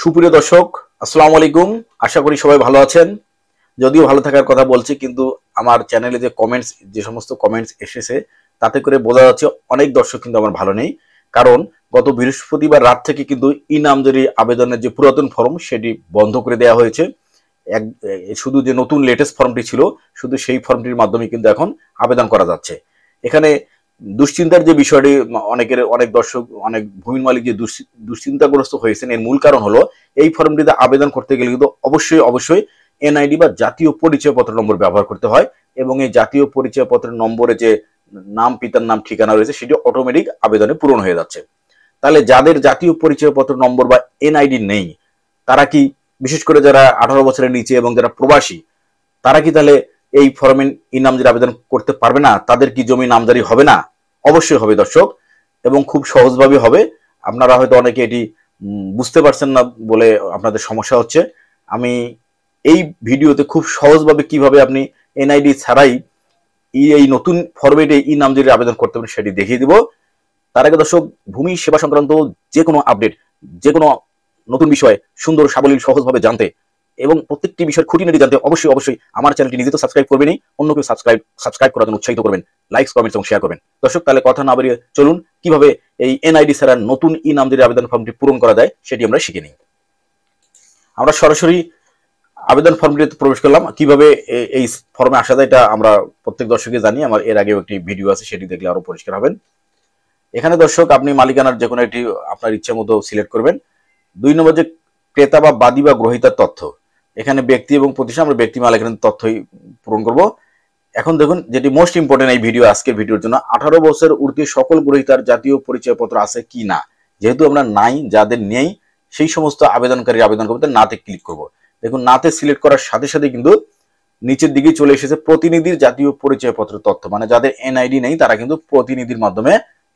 সুপ্রিয় দর্শক, আসসালামু আলাইকুম। আশা করি সবাই ভালো আছেন। যদিও ভালো থাকার কথা বলছি, কিন্তু আমার চ্যানেলে যে সমস্ত কমেন্টস এসেছে তাতে করে বোঝা যাচ্ছে অনেক দর্শক কিন্তু আমার ভালো নেই। কারণ গত বৃহস্পতিবার রাত থেকে কিন্তু ই নামজারি আবেদনের যে পুরাতন ফর্ম সেটি বন্ধ করে দেওয়া হয়েছে। শুধু যে নতুন লেটেস্ট ফর্মটি ছিল, শুধু সেই ফর্মটির মাধ্যমে কিন্তু এখন আবেদন করা যাচ্ছে। এখানে দুশ্চিন্তার যে বিষয়টি, অনেক দর্শক, অনেক ভূমি মালিক যে দুশ্চিন্তাগ্রস্ত হয়েছেন, এর মূল কারণ হলো এই ফর্মটিতে আবেদন করতে গেলে কিন্তু অবশ্যই এনআইডি বা জাতীয় পরিচয়পত্র নম্বর ব্যবহার করতে হয়, এবং এই জাতীয় পরিচয়পত্রের নম্বরে যে নাম, পিতার নাম, ঠিকানা রয়েছে সেটি অটোমেটিক আবেদনে পূরণ হয়ে যাচ্ছে। তাহলে যাদের জাতীয় পরিচয়পত্র নম্বর বা এনআইডি নেই, তারা কি, বিশেষ করে যারা 18 বছরের নিচে এবং যারা প্রবাসী, তারা কি তাহলে এই ফর্মে ই নামজারি আবেদন করতে পারবে না? তাদের কি জমি নামজারি হবে না? অবশ্যই হবে দর্শক, এবং খুব সহজভাবে হবে। আপনারা হয়তো অনেকে এটি বুঝতে পারছেন না বলে আপনাদের সমস্যা হচ্ছে। আমি এই ভিডিওতে খুব সহজভাবে কিভাবে আপনি এনআইডি ছাড়াই এই নতুন ফরম্যাটে ই নামজারি আবেদন করতে পারেন সেটি দেখিয়ে দিব। তার আগে দর্শক, ভূমি সেবা সংক্রান্ত যে কোনো আপডেট, যে কোনো নতুন বিষয় সুন্দর, সাবলীল, সহজভাবে জানতে এবং প্রত্যেকটি বিষয়ের খুঁটিনাটি জানতে অবশ্যই আমার চ্যানেলটি নিজে তো সাবস্ক্রাইব করবেনই, অন্যকে সাবস্ক্রাইব করার জন্য উৎসাহিত করবেন, লাইকস, কমেন্টস এবং শেয়ার করবেন। দর্শক, তাহলে কথা না বাড়িয়ে চলুন কিভাবে এই এনআইডি ছাড়া নতুন ই নামজারি আবেদন ফর্মটি পূরণ করা যায় সেটি আমরা শিখে নিই। আমরা সরাসরি আবেদন ফর্মটিতে প্রবেশ করলাম। কিভাবে এই ফর্মে আসা যায় এটা আমরা প্রত্যেক দর্শককে জানি। আমার এর আগেও একটি ভিডিও আছে, সেটি দেখলে আরো পরিষ্কার হবেন। এখানে দর্শক, আপনি মালিকানার যে কোনো একটি আপনার ইচ্ছে মতো সিলেক্ট করবেন। 2 নম্বর যে ক্রেতা বা বাদী বা গ্রহীতার তথ্য, এখানে ব্যক্তি এবং প্রতিষ্ঠান, আমরা ব্যক্তি মালিকানার তথ্যই পূরণ করব। এখন দেখুন, যেটি মোস্ট ইম্পর্টেন্ট এই ভিডিও, আজকের ভিডিওর জন্য, 18 বছর ঊর্ধ্বে সকল গ্রহীতার জাতীয় পরিচয়পত্র আছে কি না। যেহেতু আমরা নাই, যাদের নেই সেই সমস্ত আবেদনকারী আবেদন করতে নাতে ক্লিক করব। দেখুন, নাতে সিলেক্ট করার সাথে সাথে কিন্তু নিচের দিকে চলে এসেছে প্রতিনিধির জাতীয় পরিচয়পত্র তথ্য, মানে যাদের এনআইডি নেই তারা কিন্তু প্রতিনিধির মাধ্যমে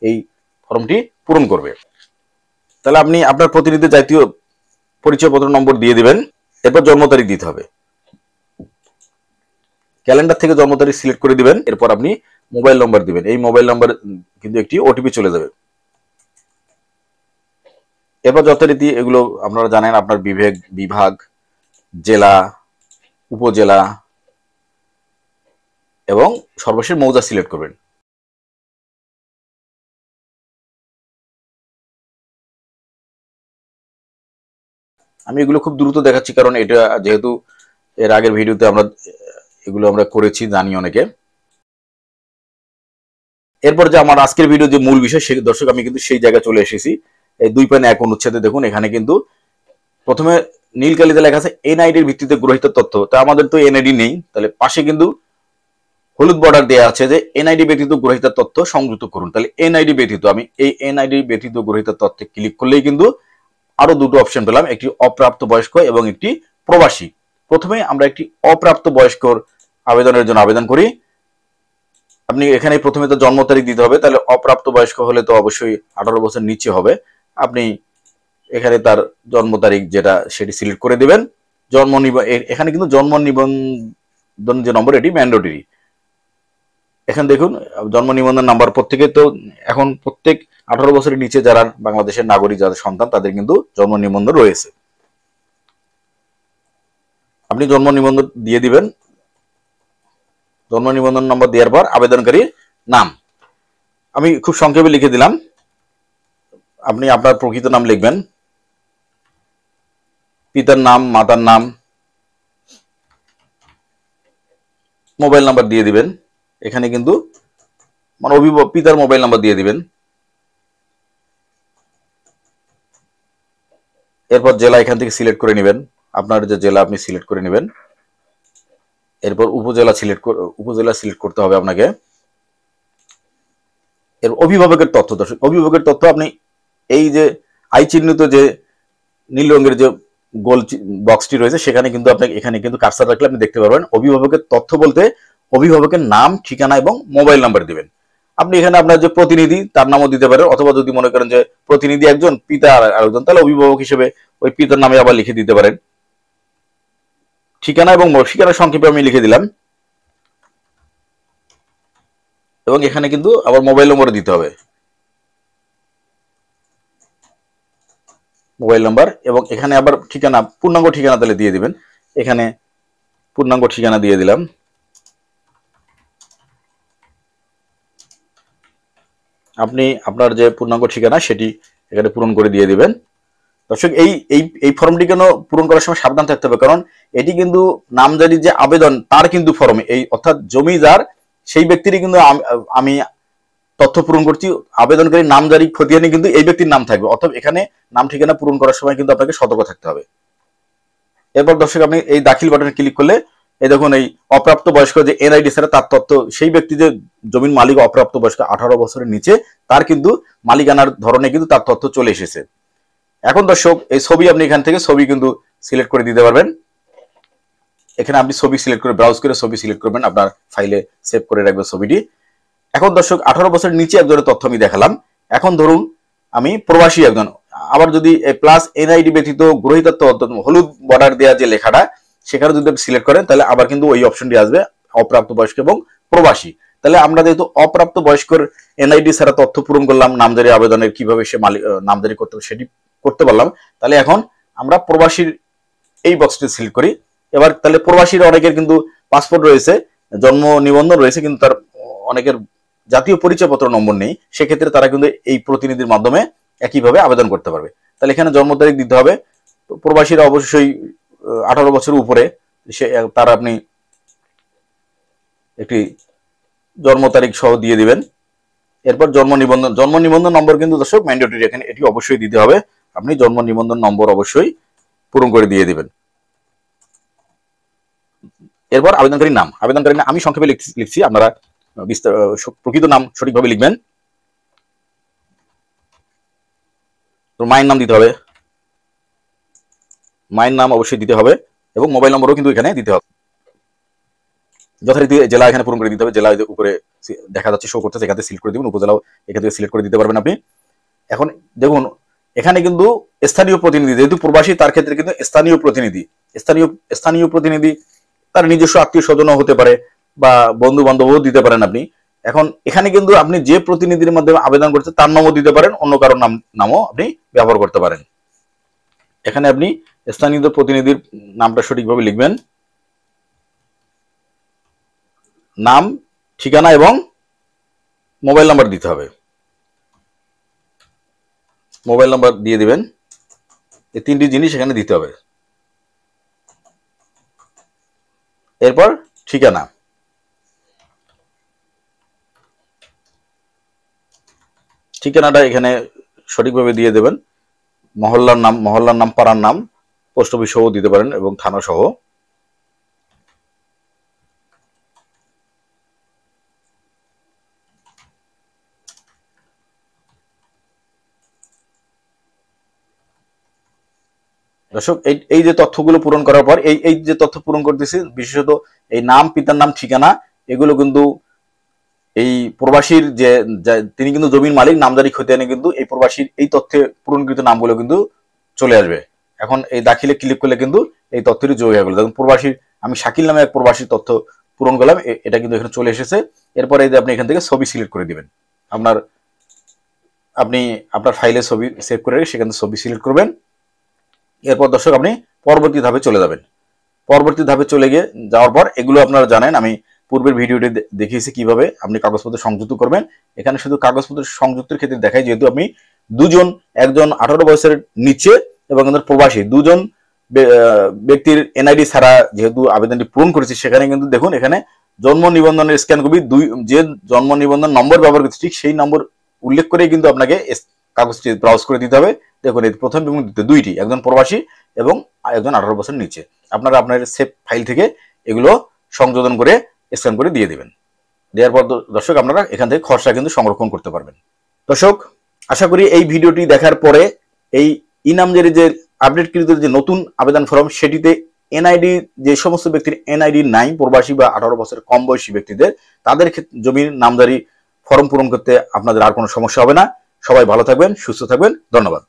এই ফর্মটি পূরণ করবে। তাহলে আপনি আপনার প্রতিনিধির জাতীয় পরিচয়পত্র নম্বর দিয়ে দিবেন। এরপর জন্ম তারিখ দিতে হবে। ক্যালেন্ডার থেকে জন্ম তারিখ সিলেক্ট করে দিবেন। এরপর আপনি মোবাইল নম্বর দিবেন। এই মোবাইল নম্বর কিন্তু একটি ওটিপি চলে যাবে। এরপর যথারীতি এগুলো আপনারা জানেন, আপনার বিভাগ, জেলা, উপজেলা এবং সর্বশেষ মৌজা সিলেক্ট করবেন। আমি এগুলো খুব দ্রুত দেখাচ্ছি, কারণ এটা যেহেতু এর আগের ভিডিওতে এগুলো আমরা করেছি, জানি অনেকে। এরপর যে আমার আজকের ভিডিও যে মূল বিষয়, সেই দর্শক আমি কিন্তু সেই জায়গায় চলে এসেছি। এই 2.1 অনুচ্ছেদে দেখুন, এখানে কিন্তু প্রথমে নীল কালিতে লেখা আছে এনআইডির ভিত্তিতে গ্রহীত তথ্য। তা আমাদের তো এনআইডি নেই, তাহলে পাশে কিন্তু হলুদ বর্ডার দেওয়া আছে যে এনআইডি ব্যতীত গ্রহীত তথ্য সংযুক্ত করুন। তাহলে এনআইডি ব্যতীত, আমি এই এনআইডি ব্যতীত গ্রহীত তথ্যে ক্লিক করলেই কিন্তু আরো দুটো অপশন পেলাম, একটি অপ্রাপ্ত বয়স্ক এবং একটি প্রবাসী। প্রথমে আমরা একটি অপ্রাপ্ত বয়স্কর আবেদনের জন্য আবেদন করি। আপনি এখানে প্রথমে তো জন্ম তারিখ দিতে হবে, তাহলে অপ্রাপ্ত বয়স্ক হলে তো অবশ্যই 18 বছর নিচে হবে। আপনি এখানে তার জন্ম তারিখ যেটা সেটি সিলেক্ট করে দিবেন। এখানে কিন্তু জন্ম নিবন্ধন যে নম্বর, এটি ম্যান্ডেটরি। এখানে দেখুন, জন্ম নিবন্ধন নাম্বার প্রত্যেকে তো এখন প্রত্যেক 18 বছরের নিচে যারা বাংলাদেশের নাগরিক, যাদের সন্তান, তাদের কিন্তু জন্ম নিবন্ধন রয়েছে। আপনি জন্ম নিবন্ধন দিয়ে দিবেন। জন্ম নিবন্ধন নম্বর দেওয়ার পর আবেদনকারীর নাম আমি খুব সংক্ষেপে লিখে দিলাম। আপনি আপনার প্রকৃত নাম লিখবেন, পিতার নাম, মাতার নাম, মোবাইল নাম্বার দিয়ে দিবেন। এখানে কিন্তু মানে পিতার মোবাইল নাম্বার দিয়ে দিবেন। এরপর জেলা এখান থেকে সিলেক্ট করে নেবেন, আপনার যে জেলা আপনি সিলেক্ট করে নেবেন। এরপর উপজেলা সিলেক্ট করতে হবে আপনাকে। এর অভিভাবকের তথ্য, দর্শক, অভিভাবকের তথ্য আপনি এই যে আই চিহ্নিত যে নীল রঙের যে গোল বক্সটি রয়েছে, সেখানে কিন্তু আপনাকে, এখানে কিন্তু কার্সার রাখলে আপনি দেখতে পারবেন অভিভাবকের তথ্য বলতে অভিভাবকের নাম, ঠিকানা এবং মোবাইল নাম্বার দিবেন। আপনি এখানে আপনার যে প্রতিনিধি তার নামও দিতে পারেন, অথবা যদি মনে করেন যে প্রতিনিধি একজন, পিতা আরেকজন, তাহলে অভিভাবক হিসেবে ওই পিতার নামে আবার লিখে দিতে পারেন। ঠিকানা এবং ঠিকানা সংক্ষেপে আমি লিখে দিলাম, এবং এখানে কিন্তু আবার মোবাইল নম্বর দিতে হবে। মোবাইল নাম্বার, এবং এখানে আবার ঠিকানা, পূর্ণাঙ্গ ঠিকানা তাহলে দিয়ে দিবেন। এখানে পূর্ণাঙ্গ ঠিকানা দিয়ে দিলাম। আপনি আপনার যে পূর্ণাঙ্গ ঠিকানা সেটি এখানে পূরণ করে দিয়ে দিবেন। দর্শক, এই ফর্মটি কেন পূরণ করার সময় সাবধান থাকতে হবে, কারণ এটি কিন্তু নামজারির যে আবেদন তার কিন্তু ফর্ম, এই অর্থাৎ জমিদার সেই ব্যক্তিরই কিন্তু আমি তথ্য পূরণ করছি, আবেদনকারী নামজারি খতিয়ানে কিন্তু এই ব্যক্তির নাম থাকবে, অর্থাৎ এখানে নাম ঠিকানা পূরণ করার সময় কিন্তু আপনাকে সতর্ক থাকতে হবে। এরপর দর্শক, আপনি এই দাখিল বাটনে ক্লিক করলে এই দেখুন এই অপ্রাপ্ত বয়স্ক যে এনআইডি ছাড়া তার তথ্য, সেই ব্যক্তি যে জমির মালিক অপ্রাপ্ত বয়স্ক 18 বছরের নিচে, তার কিন্তু মালিকানার ধরনে কিন্তু তার তথ্য চলে এসেছে। এখন দর্শক, এই ছবি আপনি এখান থেকে ছবি কিন্তু সিলেক্ট করে দিতে পারবেন। এখানে আপনি ছবি সিলেক্ট করে ব্রাউজ করে ছবি সিলেক্ট করবেন, আপনার ফাইলে সেভ করে রাখবেন ছবিটি। এখন দর্শক, 18 বছরের নিচে একজনের তথ্য আমি দেখালাম। এখন ধরুন আমি প্রবাসী একজন, আবার যদি প্লাস এনআইডি ব্যতীত গ্রহীতাত্ব হলুদ বর্ডার দেওয়া যে লেখাটা, সেখানে যদি আপনি সিলেক্ট করেন তাহলে আবার কিন্তু ওই অপশনটি আসবে অপ্রাপ্ত বয়স্ক এবং প্রবাসী। তাহলে আমরা যেহেতু অপ্রাপ্ত বয়স্কর এনআইডি ছাড়া তথ্য পূরণ করলাম, নামজারি আবেদনের কিভাবে সে নামজারি করতে হবে সেটি করতে পারলাম, তাহলে এখন আমরা প্রবাসীর এই বক্সটি সিলেক্ট করি। এবার তাহলে প্রবাসীর অনেকের কিন্তু পাসপোর্ট রয়েছে, জন্ম নিবন্ধন রয়েছে, কিন্তু তার অনেকের জাতীয় পরিচয়পত্র নম্বর নেই, সেক্ষেত্রে তারা কিন্তু এই প্রতিনিধির মাধ্যমে একইভাবে আবেদন করতে পারবে। তাহলে এখানে জন্ম তারিখ দিতে হবে, প্রবাসীরা অবশ্যই 18 বছরের উপরে, তার আপনি একটি জন্ম তারিখ সহ দিয়ে দিবেন। এরপর জন্ম নিবন্ধন নম্বর কিন্তু দর্শক ম্যান্ডেটরি, এখানে এটি অবশ্যই দিতে হবে, আপনি জন্ম নিবন্ধন নম্বর অবশ্যই পূরণ করে দিয়ে দিবেন। এরপর আবেদনকারীর নাম, আমি সংক্ষেপে লিখছি, আপনারা প্রকৃত নাম সঠিকভাবে লিখবেন। তো মায়ের নাম দিতে হবে, মায়ের নাম অবশ্যই দিতে হবে, এবং মোবাইল নম্বরও কিন্তু এখানে দিতে হবে। যথারীতি জেলা এখানে পূরণ করে দিতে হবে, জেলা উপরে দেখা যাচ্ছে শো করতেছে, এখানে সিলেক্ট করে দিবেন। উপজেলাও এখান থেকে সিলেক্ট করে দিতে পারবেন আপনি। এখন দেখুন এখানে কিন্তু স্থানীয় প্রতিনিধি, যেহেতু প্রবাসী তার ক্ষেত্রে কিন্তু স্থানীয় প্রতিনিধি তার নিজস্ব আত্মীয় স্বজনও হতে পারে, বা বন্ধু বান্ধবও দিতে পারেন আপনি। এখন এখানে কিন্তু আপনি যে প্রতিনিধির মাধ্যমে আবেদন করছেন তার নামও দিতে পারেন, অন্য কারোর নামও আপনি ব্যবহার করতে পারেন। এখানে আপনি স্থানীয় প্রতিনিধির নামটা সঠিকভাবে লিখবেন, নাম, ঠিকানা এবং মোবাইল নাম্বার দিতে হবে, মোবাইল নাম্বার দিয়ে দিবেন। এই তিনটি জিনিস এখানে দিতে হবে। এরপর ঠিকানাটা এখানে সঠিকভাবে দিয়ে দেবেন, মহল্লার নাম, পাড়ার নাম, পোস্ট অফিস সহ দিতে পারেন এবং থানা সহ। দর্শক, এই যে তথ্যগুলো পূরণ করার পর এই যে তথ্য পূরণ করতেছি, বিশেষত এই নাম, পিতার নাম, ঠিকানা, এগুলো কিন্তু এই প্রবাসীর যে তিনি কিন্তু জমির মালিক, নামজারি খতিয়ানে কিন্তু এই প্রবাসীর এই তথ্যে পূরণকৃত নামগুলো কিন্তু চলে আসবে। এখন এই দাখিলে ক্লিক করলে কিন্তু এই তথ্যটি যোগ হয়ে গেল। দেখুন প্রবাসীর, আমি শাকিল নামে এক প্রবাসীর তথ্য পূরণ করলাম, এটা কিন্তু এখানে চলে এসেছে। এরপরে এই যে আপনি এখান থেকে ছবি সিলেক্ট করে দিবেন, আপনি আপনার ফাইলে ছবি সেভ করে সেখান থেকে ছবি সিলেক্ট করবেন। এরপর দর্শক আপনি পরবর্তী ধাপে চলে যাবেন। পরবর্তী ধাপে চলে গিয়ে যাওয়ার পর এগুলো আপনারা জানেন, আমি পূর্বের ভিডিওটি দেখিয়েছি কিভাবে আপনি কাগজপত্র সংযুক্ত করবেন। এখানে শুধু কাগজপত্র সংযুক্তের ক্ষেত্রে দেখাই, যেহেতু আপনি দুজন, একজন 18 বছরের নিচে এবং প্রবাসী দুজন ব্যক্তির এনআইডি ছাড়া যেহেতু আবেদনটি পূরণ করেছি, সেখানে কিন্তু দেখুন এখানে জন্ম নিবন্ধনের স্ক্যান কপি, যে জন্ম নিবন্ধন নম্বর ব্যবহার করছি ঠিক সেই নম্বর উল্লেখ করে কিন্তু আপনাকে কাগজটি ব্রাউজ করে দিতে হবে। দেখুন এই প্রথম এবং দ্বিতীয় দুইটি, একজন প্রবাসী এবং একজন 18 বছরের নিচে, আপনারা আপনার সেভ ফাইল থেকে এগুলো সংযোজন করে স্ক্যান করে দিয়ে দিবেন। দেওয়ার পর দর্শক আপনারা এখান থেকে খসড়া কিন্তু সংরক্ষণ করতে পারবেন। দর্শক, আশা করি এই ভিডিওটি দেখার পরে এই ইনামজারি যে আপডেটকৃত যে নতুন আবেদন ফর্ম, সেটিতে এনআইডি, যে সমস্ত ব্যক্তির এনআইডি নাই, প্রবাসী বা 18 বছরের কম বয়সী ব্যক্তিদের, তাদের জমির নামজারি ফর্ম পূরণ করতে আপনাদের আর কোনো সমস্যা হবে না। সবাই ভালো থাকবেন, সুস্থ থাকবেন, ধন্যবাদ।